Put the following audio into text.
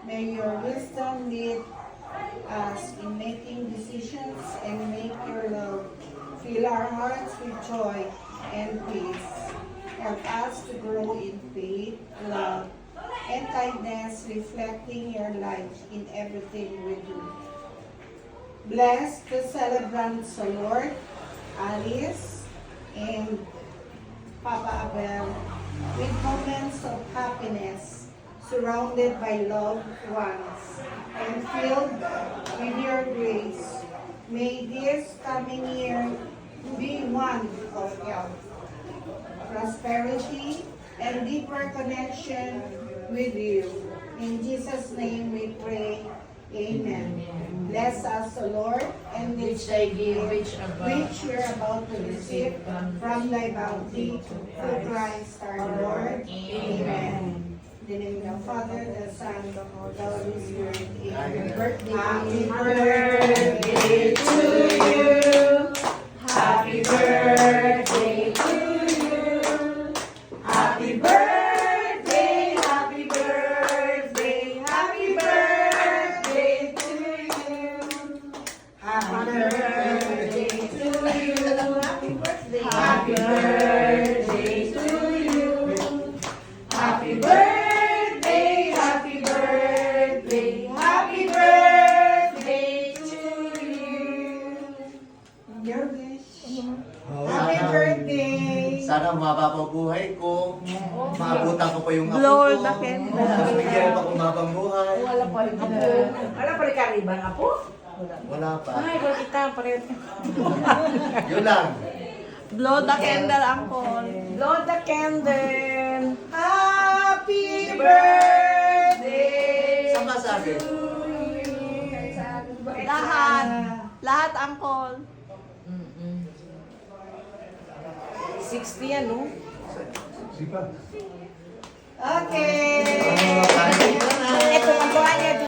May your wisdom lead us in making decisions and make your love fill our hearts with joy and peace. Help us to grow in faith, love, and kindness, reflecting your light in everything we do. Bless the celebrants, O Lord, Alice and Papa Abel, with moments of happiness, surrounded by loved ones, and filled with your grace. May this coming year be one of health, prosperity, and deeper connection with you. In Jesus' name we pray. Amen. Bless us, O Lord, and Which thy give, which we're about to receive from thy bounty through Christ our Lord. Amen. In the name of the Father, the Son, and the Holy Spirit. Amen. Happy birthday to you. Happy birthday to you. Happy birthday, happy birthday, happy birthday to you. Happy birthday to you. Happy birthday. Happy birthday to you. Happy birthday, happy birthday, happy birthday to you. Your wish. Happy birthday. Sana umaba pa buhay ko. Maabutan ko pa yung apo Blow ko. the candle. Mas bigyan pa kumabang buhay. Wala pa rin apo. Wala pa rin kariban apo? Wala pa. Ay, kung kita pareho. Yun lang. Blow the candle, Uncle. Blow the candle. Happy birthday. Saan ka sabi? Lahat. Lahat, Uncle. 60 yan, no? Okay.